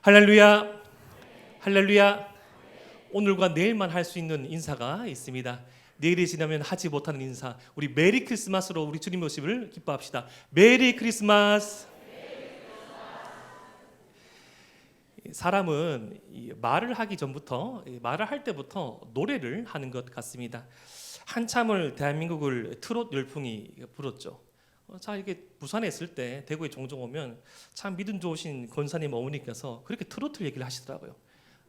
할렐루야, 할렐루야. 오늘과 내일만 할 수 있는 인사가 있습니다. 내일이 지나면 하지 못하는 인사. 우리 메리 크리스마스로 우리 주님 오심을 기뻐합시다. 메리 크리스마스. 사람은 말을 하기 전부터, 말을 할 때부터 노래를 하는 것 같습니다. 한참을 대한민국을 트롯 열풍이 불었죠. 자, 이게 부산에 있을 때 대구에 종종 오면 참 믿음 좋으신 권사님 어머니께서 그렇게 트로트 얘기를 하시더라고요.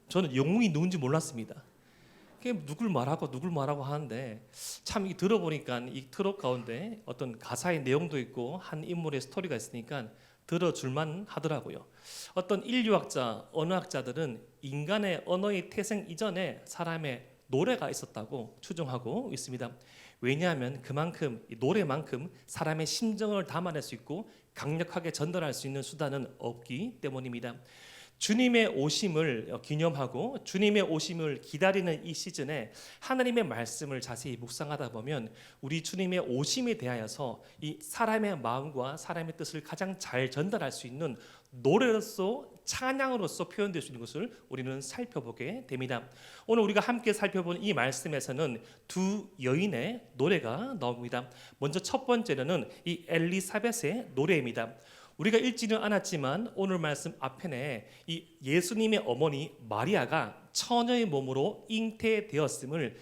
저는 영웅이 누군지 몰랐습니다. 그게 누굴 말하고 하는데 참 이 들어보니까 이 트롯 가운데 어떤 가사의 내용도 있고 한 인물의 스토리가 있으니까 들어줄만 하더라고요. 어떤 인류학자, 언어학자들은 인간의 언어의 태생 이전에 사람의 노래가 있었다고 추정하고 있습니다. 왜냐하면 그만큼 이 노래만큼 사람의 심정을 담아낼 수 있고 강력하게 전달할 수 있는 수단은 없기 때문입니다. 주님의 오심을 기념하고 주님의 오심을 기다리는 이 시즌에 하나님의 말씀을 자세히 묵상하다 보면 우리 주님의 오심에 대하여서 이 사람의 마음과 사람의 뜻을 가장 잘 전달할 수 있는 노래로서 찬양으로서 표현될 수 있는 것을 우리는 살펴보게 됩니다. 오늘 우리가 함께 살펴본 이 말씀에서는 두 여인의 노래가 나옵니다. 먼저 첫 번째는 이 엘리사벳의 노래입니다. 우리가 읽지는 않았지만 오늘 말씀 앞편에 이 예수님의 어머니 마리아가 처녀의 몸으로 잉태되었음을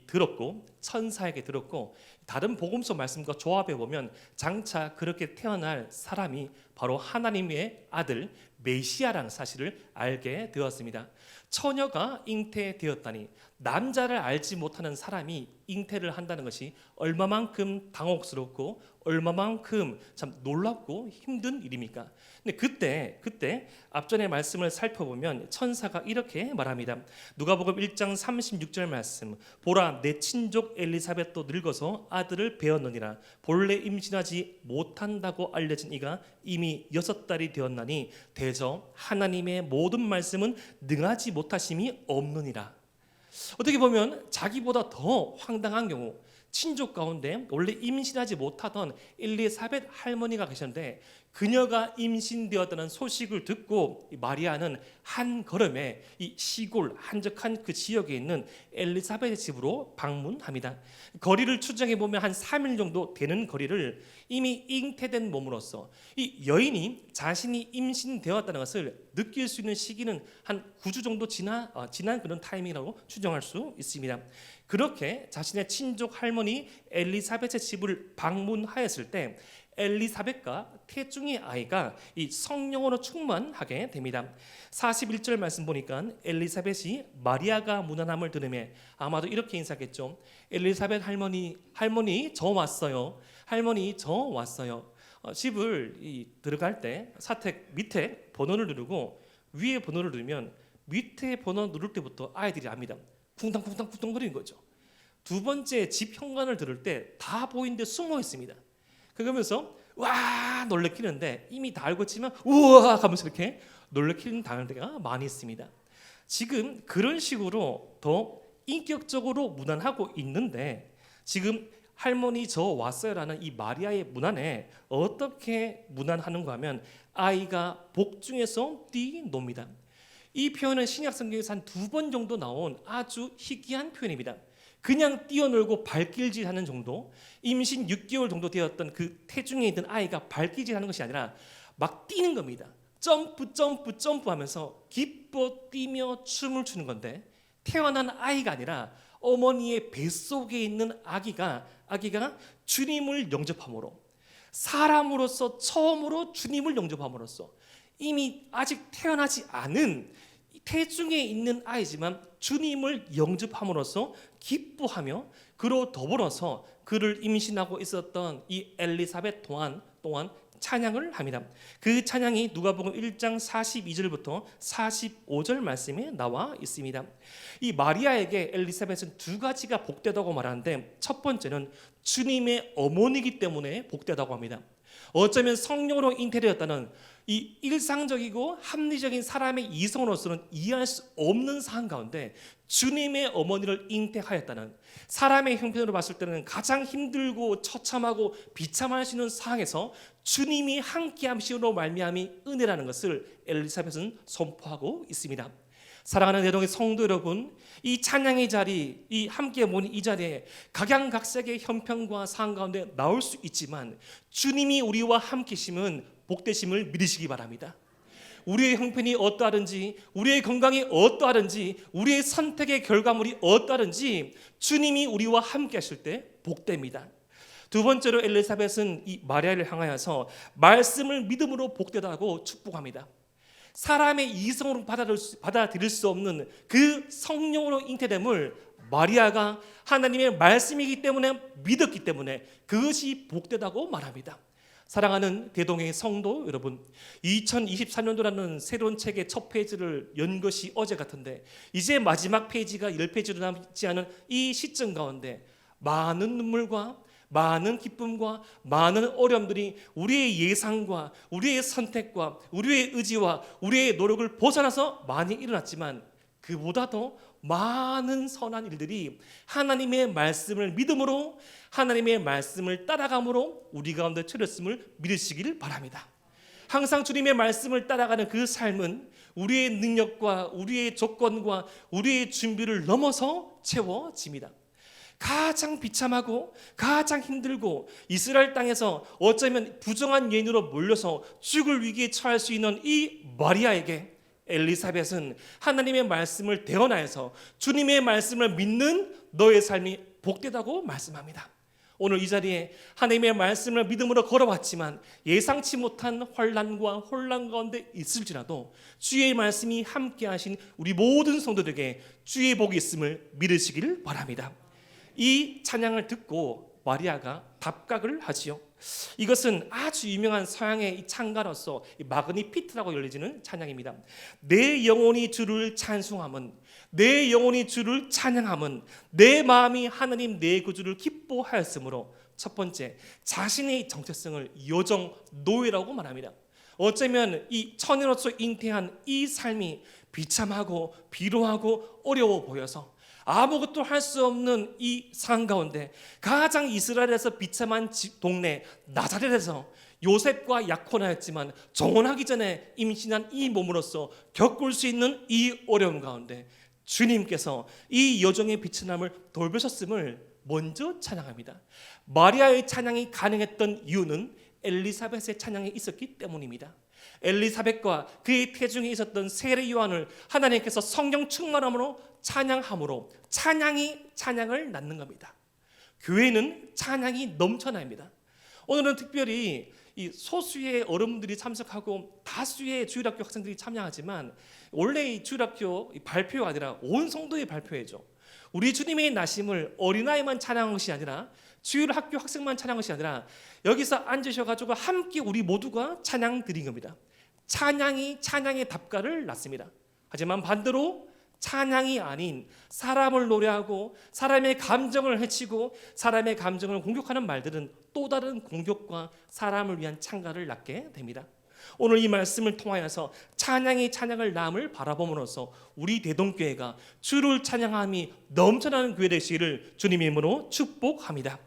들었고 천사에게 들었고 다른 복음서 말씀과 조합해 보면 장차 그렇게 태어날 사람이 바로 하나님의 아들 메시아라는 사실을 알게 되었습니다. 처녀가 잉태되었다니 남자를 알지 못하는 사람이 잉태를 한다는 것이 얼마만큼 당혹스럽고 얼마만큼 참 놀랍고 힘든 일입니까? 근데 그때 앞전의 말씀을 살펴보면 천사가 이렇게 말합니다. 누가복음 1장 36절 말씀. 보라, 내 친족 엘리사벳도 늙어서 아들을 배었느니라. 본래 임신하지 못한다고 알려진 이가 이미 6달이 되었나니 대저 하나님의 모든 말씀은 능하지 못하심이 없느니라. 어떻게 보면 자기보다 더 황당한 경우, 친족 가운데 원래 임신하지 못하던 엘리사벳 할머니가 계셨는데 그녀가 임신되었다는 소식을 듣고 마리아는 한 걸음에 이 시골 한적한 그 지역에 있는 엘리사벳의 집으로 방문합니다. 거리를 추정해 보면 한 3일 정도 되는 거리를 이미 잉태된 몸으로써 이 여인이 자신이 임신되었다는 것을 느낄 수 있는 시기는 한 9주 정도 지난 그런 타이밍이라고 추정할 수 있습니다. 그렇게 자신의 친족 할머니 엘리사벳의 집을 방문하였을 때 엘리사벳과 태중의 아이가 이 성령으로 충만하게 됩니다. 41절 말씀 보니까 엘리사벳이 마리아가 문안함을 들으며 아마도 이렇게 인사했겠죠. 엘리사벳 할머니 저 왔어요. 할머니 저 왔어요. 집을 들어갈 때 사택 밑에 번호를 누르고 위에 번호를 누르면 밑에 번호 누를 때부터 아이들이 압니다. 쿵당쿵당쿵당거리는 거죠. 두 번째 집 현관을 들을 때 다 보이는데 숨어 있습니다. 그러면서 와 놀래키는데 이미 다 알고 있지만 우와 하면서 이렇게 놀래키는 당할 때가 많이 있습니다. 지금 그런 식으로 더 인격적으로 문안하고 있는데 지금 할머니 저 왔어요라는 이 마리아의 문안에 어떻게 문안하는가 하면 아이가 복중에서 뛰놉니다. 이 표현은 신약 성경에서 한 2번 정도 나온 아주 희귀한 표현입니다. 그냥 뛰어놀고 발길질하는 정도, 임신 6개월 정도 되었던 그 태중에 있던 아이가 발길질하는 것이 아니라 막 뛰는 겁니다. 점프하면서 기뻐 뛰며 춤을 추는 건데 태어난 아이가 아니라 어머니의 뱃속에 있는 아기가 주님을 영접함으로 사람으로서 처음으로 주님을 영접함으로써 이미 아직 태어나지 않은 태중에 있는 아이지만 주님을 영접함으로써 기뻐하며 그로 더불어서 그를 임신하고 있었던 이 엘리사벳 동안 찬양을 합니다. 그 찬양이 누가복음 1장 42절부터 45절 말씀에 나와 있습니다. 이 마리아에게 엘리사벳은 두 가지가 복되다고 말하는데 첫 번째는 주님의 어머니이기 때문에 복되다고 합니다. 어쩌면 성령으로 잉태되었다는 이 일상적이고 합리적인 사람의 이성으로서는 이해할 수 없는 상황 가운데 주님의 어머니를 잉태하였다는, 사람의 형편으로 봤을 때는 가장 힘들고 처참하고 비참할 수 있는 상황에서 주님이 함께함으로 말미암이 은혜라는 것을 엘리사벳은 선포하고 있습니다. 사랑하는 대동의 성도 여러분, 이 찬양의 자리, 이 함께 모인 이 자리에 각양각색의 형편과 상황 가운데 나올 수 있지만 주님이 우리와 함께심은 복되심을 믿으시기 바랍니다. 우리의 형편이 어떠하든지, 우리의 건강이 어떠하든지, 우리의 선택의 결과물이 어떠하든지 주님이 우리와 함께 하실 때 복됩니다. 두 번째로 엘리사벳은 이 마리아를 향하여서 말씀을 믿음으로 복되다고 축복합니다. 사람의 이성으로 받아들일 수 없는 그 성령으로 잉태됨을 마리아가 하나님의 말씀이기 때문에 믿었기 때문에 그것이 복되다고 말합니다. 사랑하는 대동의 성도 여러분, 2024년도라는 새로운 책의 첫 페이지를 연 것이 어제 같은데 이제 마지막 페이지가 10페이지로 남지 않은 이 시점 가운데 많은 눈물과 많은 기쁨과 많은 어려움들이 우리의 예상과 우리의 선택과 우리의 의지와 우리의 노력을 벗어나서 많이 일어났지만 그보다도 많은 선한 일들이 하나님의 말씀을 믿음으로, 하나님의 말씀을 따라감으로 우리 가운데 처렸음을 믿으시길 바랍니다. 항상 주님의 말씀을 따라가는 그 삶은 우리의 능력과 우리의 조건과 우리의 준비를 넘어서 채워집니다. 가장 비참하고 가장 힘들고 이스라엘 땅에서 어쩌면 부정한 여인으로 몰려서 죽을 위기에 처할 수 있는 이 마리아에게 엘리사벳은 하나님의 말씀을 대언하여서 주님의 말씀을 믿는 너의 삶이 복되다고 말씀합니다. 오늘 이 자리에 하나님의 말씀을 믿음으로 걸어왔지만 예상치 못한 환난과 혼란 가운데 있을지라도 주의 말씀이 함께하신 우리 모든 성도들에게 주의 복이 있음을 믿으시길 바랍니다. 이 찬양을 듣고 마리아가 답각을 하지요. 이것은 아주 유명한 서양의 찬가로서 마그니피트라고 열리지는 찬양입니다. 내 영혼이 주를 찬송함은, 내 영혼이 주를 찬양함은 내 마음이 하나님 내 구주를 기뻐하였으므로, 첫 번째, 자신의 정체성을 요정 노예라고 말합니다. 어쩌면 이 처녀로서 잉태한 이 삶이 비참하고 비로하고 어려워 보여서 아무것도 할 수 없는 이 상황 가운데 가장 이스라엘에서 비참한 동네 나사렛에서 요셉과 약혼하였지만 정혼하기 전에 임신한 이 몸으로서 겪을 수 있는 이 어려움 가운데 주님께서 이 여종의 비천함을 돌보셨음을 먼저 찬양합니다. 마리아의 찬양이 가능했던 이유는 엘리사벳의 찬양이 있었기 때문입니다. 엘리사벳과 그의 태중에 있었던 세례 요한을 하나님께서 성령 충만함으로 찬양함으로 찬양이 찬양을 낳는 겁니다. 교회는 찬양이 넘쳐납니다. 오늘은 특별히 이 소수의 어른들이 참석하고 다수의 주일학교 학생들이 참여하지만 원래 이 주일학교 발표가 아니라 온 성도의 발표회죠. 우리 주님의 나심을 어린아이만 찬양한 것이 아니라 주일학교 학생만 찬양한 것이 아니라 여기서 앉으셔가지고 함께 우리 모두가 찬양 드린 겁니다. 찬양이 찬양의 답가를 낳습니다. 하지만 반대로 찬양이 아닌 사람을 노래하고 사람의 감정을 해치고 사람의 감정을 공격하는 말들은 또 다른 공격과 사람을 위한 찬가를 낳게 됩니다. 오늘 이 말씀을 통하여서 찬양이 찬양을 남을 바라봄으로써 우리 대동교회가 주를 찬양함이 넘쳐나는 교회 되시기를 주님의 이름으로 축복합니다.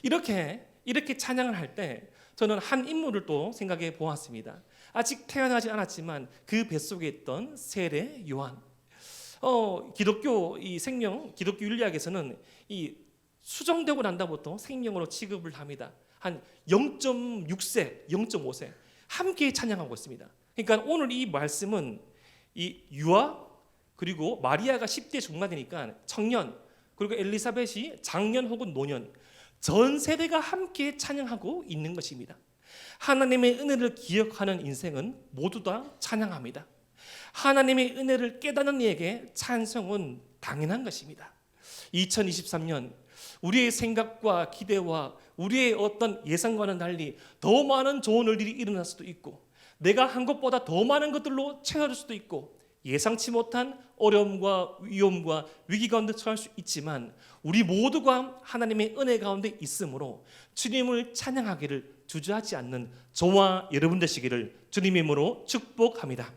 이렇게 찬양을 할 때 저는 한 인물을 또 생각해 보았습니다. 아직 태어나지 않았지만 그 뱃속에 있던 세례 요한. 기독교 이 생명, 기독교 윤리학에서는 이 수정되고 난다부터 생명으로 취급을 합니다. 한 0.6세, 0.5세 함께 찬양하고 있습니다. 그러니까 오늘 이 말씀은 이 유아 그리고 마리아가 10대 중반이니까 청년, 그리고 엘리사벳이 장년 혹은 노년, 전 세대가 함께 찬양하고 있는 것입니다. 하나님의 은혜를 기억하는 인생은 모두 다 찬양합니다. 하나님의 은혜를 깨닫는 이에게 찬송은 당연한 것입니다. 2023년 우리의 생각과 기대와 우리의 어떤 예상과는 달리 더 많은 좋은 일들이 일어날 수도 있고 내가 한 것보다 더 많은 것들로 채워질 수도 있고 예상치 못한 어려움과 위험과 위기 가운데 처할 수 있지만 우리 모두가 하나님의 은혜 가운데 있으므로 주님을 찬양하기를 주저하지 않는 저와 여러분 되시기를 주님의 이름으로 축복합니다.